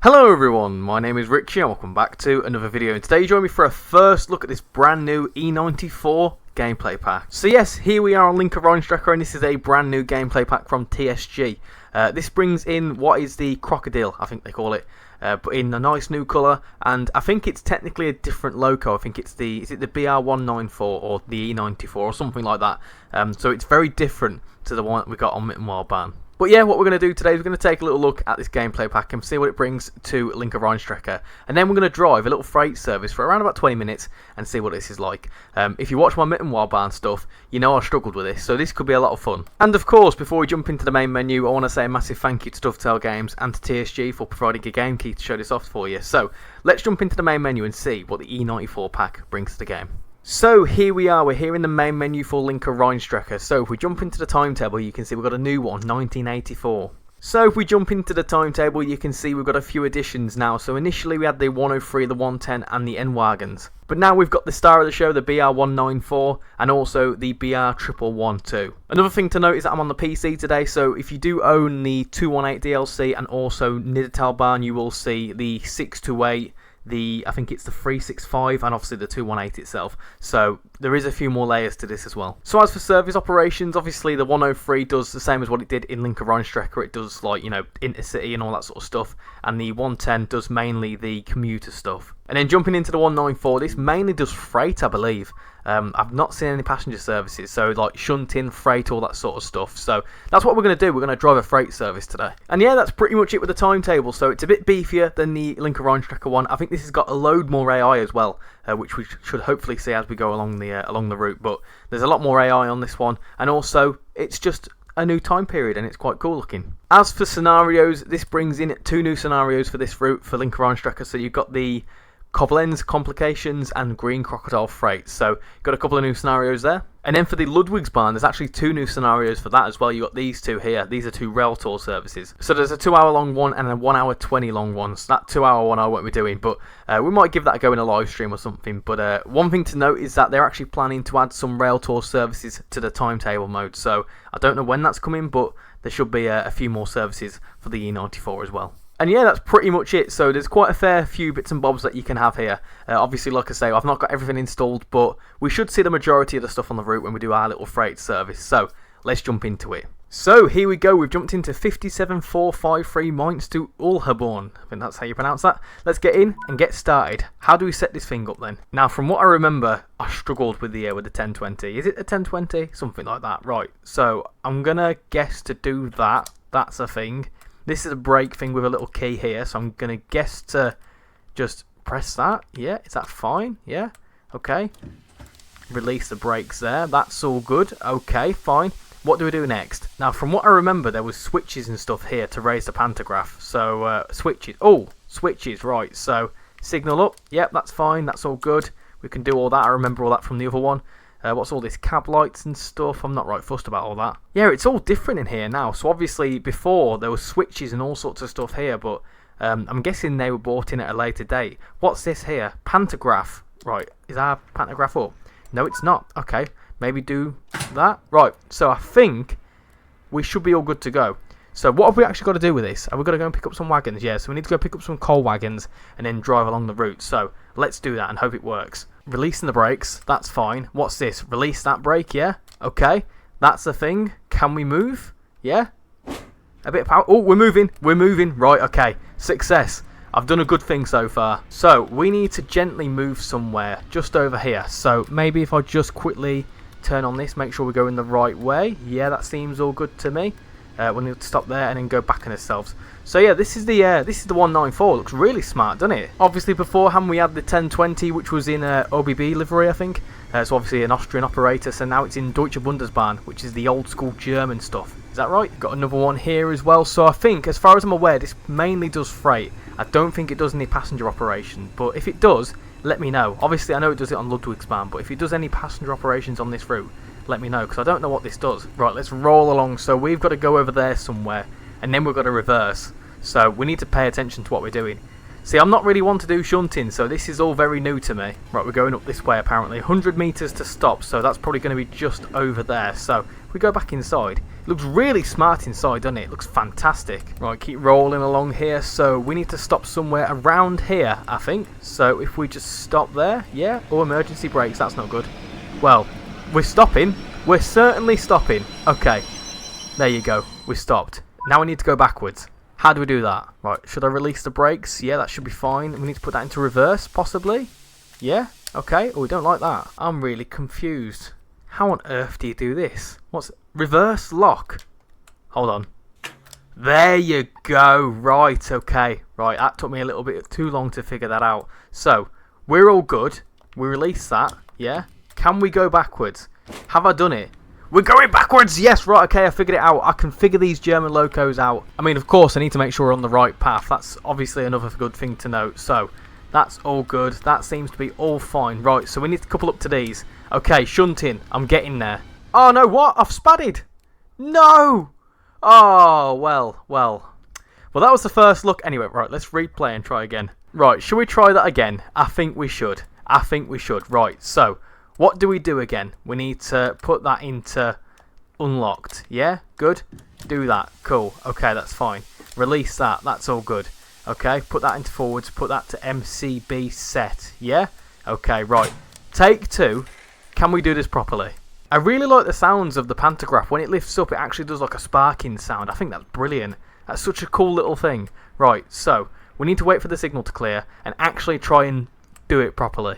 Hello everyone, my name is Richie and welcome back to another video, and today you join me for a first look at this brand new E94 Gameplay Pack. So yes, here we are on Linke Rheinstrecke, and this is a brand new gameplay pack from TSG. This brings in what is the crocodile, I think they call it, but in a nice new colour, and I think it's technically a different loco. I think it's the BR194 or the E94 or something like that. So it's very different to the one that we got on Uhlerborn. But yeah, what we're going to do today is we're going to take a little look at this gameplay pack and see what it brings to Linke Rheinstrecke. And then we're going to drive a little freight service for around about 20 minutes and see what this is like. If you watch my Uhlerborn stuff, you know I struggled with this, so this could be a lot of fun. And of course, before we jump into the main menu, I want to say a massive thank you to Dovetail Games and to TSG for providing a game key to show this off for you. So let's jump into the main menu and see what the E94 pack brings to the game. So here we are, we're here in the main menu for Linke Rheinstrecke. So if we jump into the timetable, you can see we've got a new one, 1984. So if we jump into the timetable, you can see we've got a few additions now. So initially we had the 103, the 110 and the N-Wagons. But now we've got the star of the show, the BR194, and also the BR111 Another thing to note is that I'm on the PC today, so if you do own the 218 DLC and also Niedertalbahn, you will see the 628, I think it's the 365 and obviously the 218 itself, so there is a few more layers to this as well. So as for service operations, obviously the 103 does the same as what it did in Linke Rheinstrecke. It does, like, you know, intercity and all that sort of stuff, and the 110 does mainly the commuter stuff. And then jumping into the 194, this mainly does freight, I believe. I've not seen any passenger services, so like shunting, freight, all that sort of stuff. So that's what we're going to do. We're going to drive a freight service today. And yeah, that's pretty much it with the timetable. So it's a bit beefier than the Linke Rheinstrecke one. I think this has got a load more AI as well, which we should hopefully see as we go along the route. But there's a lot more AI on this one, and also it's just a new time period and it's quite cool looking. As for scenarios, this brings in 2 new scenarios for this route for Linke Rheinstrecke. So you've got the Koblenz Complications and Green Crocodile Freight. So got a couple of new scenarios there. And then for the Ludwigsbahn, there's actually 2 new scenarios for that as well. You got these 2 here. These are 2 rail tour services. So there's a 2-hour long one and a 1-hour 20 long one. So that 2-hour one I won't be doing, but we might give that a go in a live stream or something. But one thing to note is that they're actually planning to add some rail tour services to the timetable mode. So I don't know when that's coming, but there should be a few more services for the E94 as well. And yeah, that's pretty much it. So there's quite a fair few bits and bobs that you can have here. Obviously, like I say, I've not got everything installed, but we should see the majority of the stuff on the route when we do our little freight service. So let's jump into it. So here we go. We've jumped into 57453 Mainz to Uhlerborn. I think that's how you pronounce that. Let's get in and get started. How do we set this thing up then? Now, from what I remember, I struggled with the 1020. Is it a 1020? Something like that. Right. So I'm gonna guess to do that. That's a thing. This is a brake thing with a little key here, so I'm going to guess to just press that. Yeah, is that fine? Yeah, okay. Release the brakes there. That's all good. Okay, fine. What do we do next? Now, from what I remember, there was switches and stuff here to raise the pantograph. So, switches. Oh, switches, right. So, signal up. Yep, that's fine. That's all good. We can do all that. I remember all that from the other one. What's all this cab lights and stuff? I'm not right fussed about all that. Yeah, it's all different in here now. So obviously before there was switches and all sorts of stuff here, but I'm guessing they were bought in at a later date. What's this here? Pantograph. Right, is our pantograph up? No, it's not. Okay, maybe do that. Right, so I think we should be all good to go. So what have we actually got to do with this? Are we got to go and pick up some wagons? Yeah, so we need to go pick up some coal wagons and then drive along the route. So let's do that and hope it works. Releasing the brakes, that's fine. What's this? Release that brake, yeah? Okay, that's the thing. Can we move? Yeah? A bit of power. Oh, we're moving. We're moving. Right, okay. Success. I've done a good thing so far. So we need to gently move somewhere just over here. So maybe if I just quickly turn on this, make sure we go in the right way. Yeah, that seems all good to me. We'll need to stop there and then go back on ourselves. So yeah, this is the 194. Looks really smart, doesn't it? Obviously beforehand we had the 1020, which was in OBB livery, I think. So obviously an Austrian operator. So now it's in Deutsche Bundesbahn, which is the old school German stuff. Is that right? Got another one here as well. So I think, as far as I'm aware, this mainly does freight. I don't think it does any passenger operation, but if it does, let me know. Obviously I know it does it on Ludwigsbahn, but if it does any passenger operations on this route, let me know, because I don't know what this does. Right, let's roll along. So we've got to go over there somewhere, and then we've got to reverse. So we need to pay attention to what we're doing. See, I'm not really one to do shunting, so this is all very new to me. Right, we're going up this way apparently. 100 metres to stop, so that's probably going to be just over there. So, if we go back inside, it looks really smart inside, doesn't it? It looks fantastic. Right, keep rolling along here. So, we need to stop somewhere around here, I think. So, if we just stop there, yeah. Or emergency brakes, that's not good. Well, we're stopping. We're certainly stopping. Okay, there you go. We stopped. Now we need to go backwards. How do we do that? Right, should I release the brakes? Yeah, that should be fine. We need to put that into reverse, possibly. Yeah, okay. Oh, we don't like that. I'm really confused. How on earth do you do this? What's reverse lock? Hold on. There you go. Right, okay. Right, that took me a little bit too long to figure that out. So, we're all good. We release that, yeah. Can we go backwards? Have I done it? We're going backwards! Yes, right, okay, I figured it out. I can figure these German locos out. I mean, of course, I need to make sure we're on the right path. That's obviously another good thing to note. So, that's all good. That seems to be all fine. Right, so we need to couple up to these. Okay, shunting. I'm getting there. Oh, no, what? I've spadded. No! Oh, well. Well, that was the first look. Anyway, right, let's replay and try again. Right, should we try that again? I think we should. Right, so what do we do again? We need to put that into unlocked. Yeah? Good? Do that. Cool. Okay, that's fine. Release that. That's all good. Okay, put that into forwards. Put that to MCB set. Yeah? Okay, right. Take 2. Can we do this properly? I really like the sounds of the pantograph. When it lifts up, it actually does like a sparking sound. I think that's brilliant. That's such a cool little thing. Right, so we need to wait for the signal to clear and actually try and do it properly.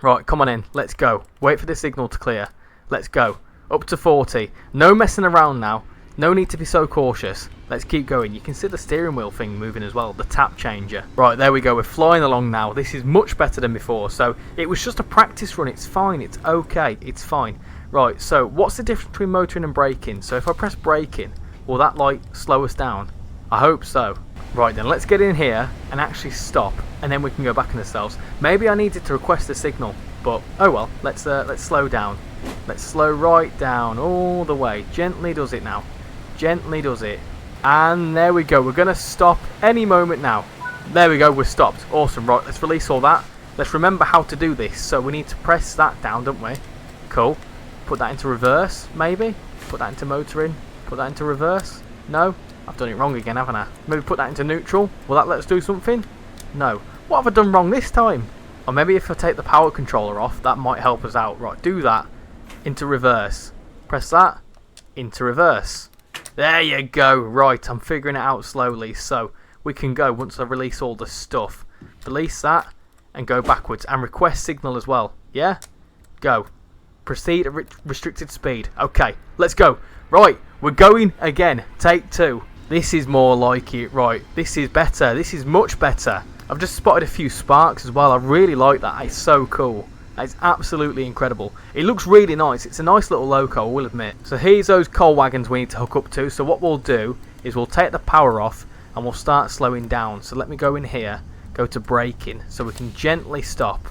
Right, come on in. Let's go. Wait for the signal to clear. Let's go. Up to 40. No messing around now. No need to be so cautious. Let's keep going. You can see the steering wheel thing moving as well. The tap changer. Right, there we go. We're flying along now. This is much better than before. So, it was just a practice run. It's fine. It's okay. It's fine. Right, so what's the difference between motoring and braking? So, if I press braking, will that light slow us down? I hope so. Right then, let's get in here and actually stop, and then we can go back in ourselves. Maybe I needed to request a signal, but oh well. Let's slow down. Let's slow right down all the way. Gently does it now. Gently does it. And there we go. We're gonna stop any moment now. There we go. We're stopped. Awesome. Right. Let's release all that. Let's remember how to do this. So we need to press that down, don't we? Cool. Put that into reverse, maybe. Put that into motoring. Put that into reverse. No. I've done it wrong again, haven't I? Maybe put that into neutral. Will that let us do something? No. What have I done wrong this time? Or maybe if I take the power controller off, that might help us out. Right, do that. Into reverse. Press that. Into reverse. There you go. Right, I'm figuring it out slowly. So, we can go once I release all the stuff. Release that and go backwards. And request signal as well. Yeah? Go. Proceed at restricted speed. Okay, let's go. Right, we're going again. Take 2. This is more like it. Right, this is better. This is much better. I've just spotted a few sparks as well. I really like that. It's so cool. It's absolutely incredible. It looks really nice. It's a nice little loco, I will admit. So here's those coal wagons we need to hook up to. So what we'll do is we'll take the power off and we'll start slowing down. So let me go in here, go to braking, so we can gently stop.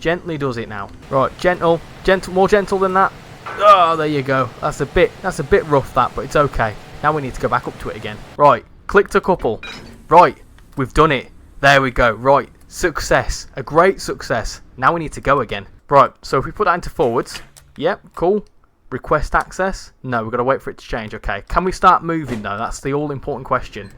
Gently does it now. Right, gentle, more gentle than that. Oh, there you go. That's a bit rough that, but it's okay. Now we need to go back up to it again. Right, click to couple. Right, we've done it. There we go. Right, success. A great success. Now we need to go again. Right, so if we put that into forwards. Yep, cool. Request access. No, we've got to wait for it to change. Okay, can we start moving though? That's the all important question.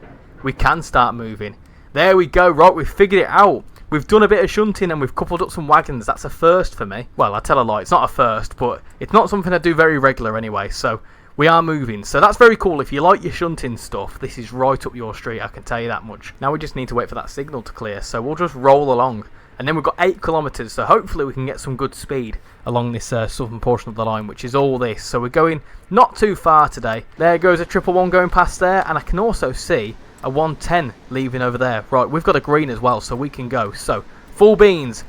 We can start moving. There we go. Right, we've figured it out. We've done a bit of shunting and we've coupled up some wagons. That's a first for me. Well, I tell a lie. It's not a first, but it's not something I do very regular anyway. So we are moving. So that's very cool. If you like your shunting stuff, this is right up your street. I can tell you that much. Now we just need to wait for that signal to clear. So we'll just roll along. And then we've got 8 kilometres. So hopefully we can get some good speed along this southern portion of the line, which is all this. So we're going not too far today. There goes a 111 going past there. And I can also see a 110 leaving over there. Right, we've got a green as well, so we can go. So, full beans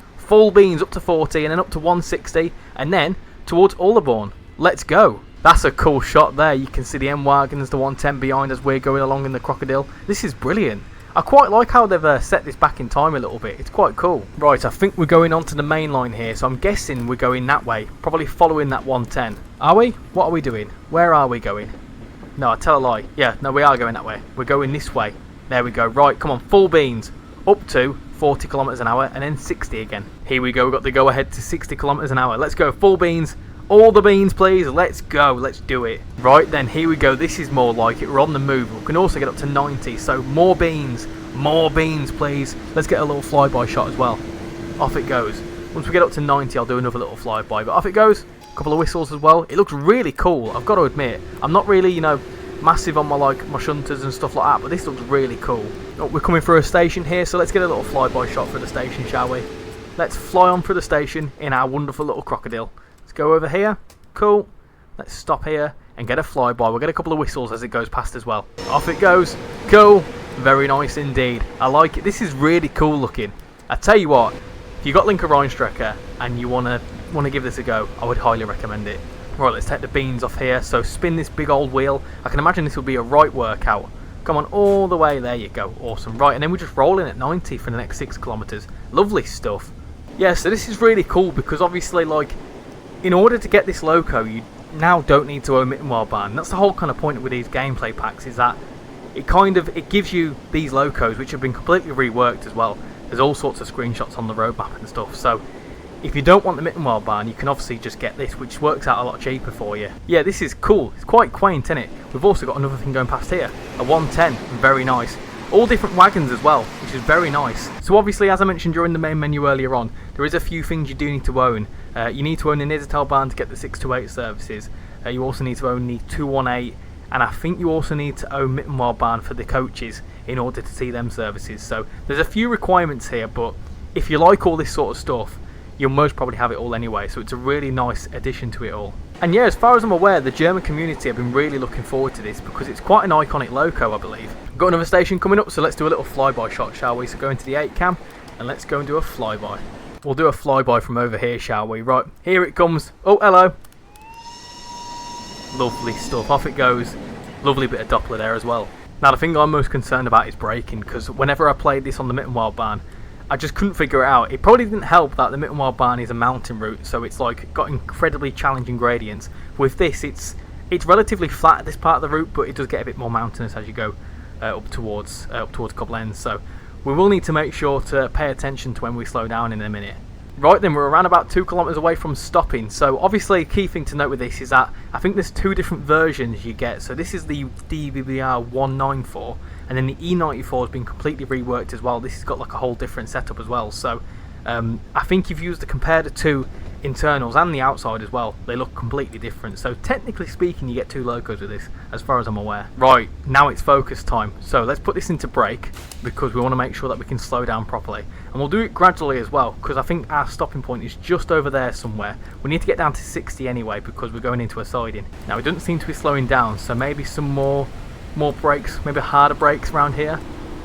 up to 40, and then up to 160, and then towards Uhlerborn. Let's go. That's a cool shot there. You can see the M-Wagons, the 110 behind as we're going along in the Crocodile. This is brilliant. I quite like how they've set this back in time a little bit. It's quite cool. Right, I think we're going onto the main line here, so I'm guessing we're going that way, probably following that 110. Are we? What are we doing? Where are we going? No, I tell a lie. Yeah, no, we are going that way. We're going this way. There we go. Right, come on, full beans. Up to 40 kilometers an hour, and then 60 again. Here we go, we've got the go ahead to 60 kilometers an hour. Let's go, full beans. All the beans, please. Let's go. Let's do it. Right then, here we go. This is more like it. We're on the move. We can also get up to 90. So more beans. More beans, please. Let's get a little flyby shot as well. Off it goes. Once we get up to 90, I'll do another little flyby. But off it goes. A couple of whistles as well. It looks really cool. I've got to admit. I'm not really, you know, massive on my shunters and stuff like that. But this looks really cool. Oh, we're coming through a station here. So let's get a little flyby shot for the station, shall we? Let's fly on through the station in our wonderful little crocodile. Go over here, cool. Let's stop here and get a flyby. We'll get a couple of whistles as it goes past as well. Off it goes, cool. Very nice indeed. I like it. This is really cool looking. I tell you what, if you got Linke Rheinstrecke and you wanna give this a go, I would highly recommend it. Right, let's take the beans off here. So spin this big old wheel. I can imagine this will be a right workout. Come on, all the way. There you go. Awesome. Right, and then we're just rolling at 90 for the next 6 kilometers. Lovely stuff. Yeah, so this is really cool because obviously, like, in order to get this loco, you now don't need to own Mittenwald Bahn. That's the whole kind of point with these gameplay packs, is that it gives you these locos, which have been completely reworked as well. There's all sorts of screenshots on the roadmap and stuff. So if you don't want the Mittenwald Bahn, you can obviously just get this, which works out a lot cheaper for you. Yeah, this is cool. It's quite quaint, isn't it? We've also got another thing going past here, a 110. Very nice. All different wagons as well, which is very nice. So obviously, as I mentioned during the main menu earlier on, there is a few things you do need to own. You need to own the Dovetail Bahn to get the 628 services. You also need to own the 218, and I think you also need to own Mittenwald Bahn for the coaches in order to see them services. So there's a few requirements here, but if you like all this sort of stuff, you'll most probably have it all anyway. So it's a really nice addition to it all. And yeah, as far as I'm aware, the German community have been really looking forward to this because it's quite an iconic loco, I believe. Got another station coming up, so let's do a little flyby shot, shall we? So go into the 8 cam and let's go and do a flyby. We'll do a flyby from over here, shall we? Right, here it comes. Oh, hello. Lovely stuff. Off it goes. Lovely bit of Doppler there as well. Now, the thing I'm most concerned about is braking, because whenever I played this on the Mittenwald Bahn, I just couldn't figure it out. It probably didn't help that the Mittenwald Bahn is a mountain route, so it's like got incredibly challenging gradients. With this, it's relatively flat at this part of the route, but it does get a bit more mountainous as you go up towards Koblenz. So we will need to make sure to pay attention to when we slow down in a minute. Right then, we're around about 2 kilometers away from stopping. So obviously, a key thing to note with this is that I think there's 2 different versions you get. So this is the BR194, and then the E94 has been completely reworked as well. This has got like a whole different setup as well. So I think if you use to compare the 2 internals and the outside as well, they look completely different. So technically speaking, you get 2 locos with this, as far as I'm aware. Right, now it's focus time. So let's put this into brake, because we want to make sure that we can slow down properly. And we'll do it gradually as well, because I think our stopping point is just over there somewhere. We need to get down to 60 anyway, because we're going into a siding. Now, it doesn't seem to be slowing down, so maybe some more brakes, maybe harder brakes around here.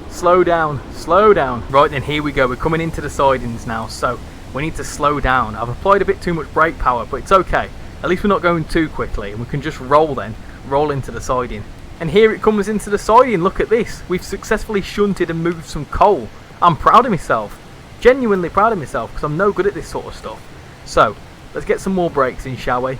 Slow down, slow down. Right then, here we go. We're coming into the sidings now, so we need to slow down. I've applied a bit too much brake power, but it's okay. At least we're not going too quickly, and we can just roll into the siding. And here it comes into the siding. Look at this. We've successfully shunted and moved some coal. I'm proud of myself. Genuinely proud of myself, because I'm no good at this sort of stuff. So, let's get some more brakes in, shall we?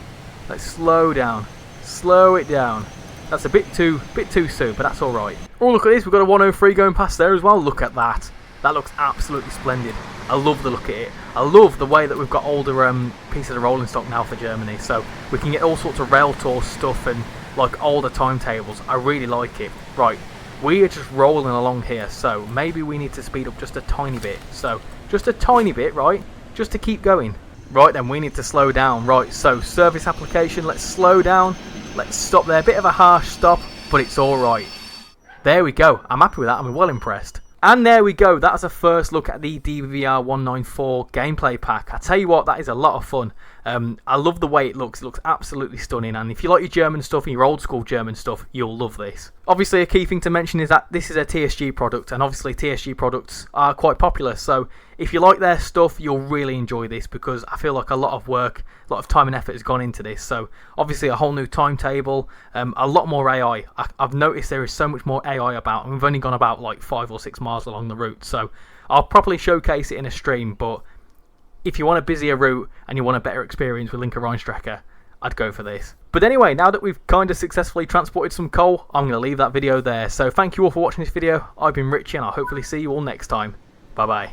Let's slow down. Slow it down. That's a bit too soon, but that's alright. Oh, look at this. We've got a 103 going past there as well. Look at that. That looks absolutely splendid. I love the look at it. I love the way that we've got older pieces of rolling stock now for Germany, so we can get all sorts of rail tour stuff and like older timetables. I really like it. Right, we are just rolling along here, so maybe we need to speed up just a tiny bit. So just a tiny bit, right? Just to keep going. Right then, we need to slow down. Right, so service application. Let's slow down. Let's stop there. Bit of a harsh stop, but it's all right. There we go. I'm happy with that. I'm well impressed. And there we go, that's a first look at the BR194 Gameplay Pack. I tell you what, that is a lot of fun. I love the way it looks absolutely stunning, and if you like your German stuff and your old school German stuff, you'll love this. Obviously, a key thing to mention is that this is a TSG product, and obviously TSG products are quite popular, so if you like their stuff, you'll really enjoy this, because I feel like a lot of work, a lot of time and effort has gone into this. So obviously a whole new timetable, a lot more AI. I've noticed there is so much more AI about, and we've only gone about like 5 or 6 miles along the route, so I'll properly showcase it in a stream. But if you want a busier route and you want a better experience with Linke Rheinstrecke, I'd go for this. But anyway, now that we've kind of successfully transported some coal, I'm going to leave that video there. So thank you all for watching this video. I've been Richie, and I'll hopefully see you all next time. Bye bye.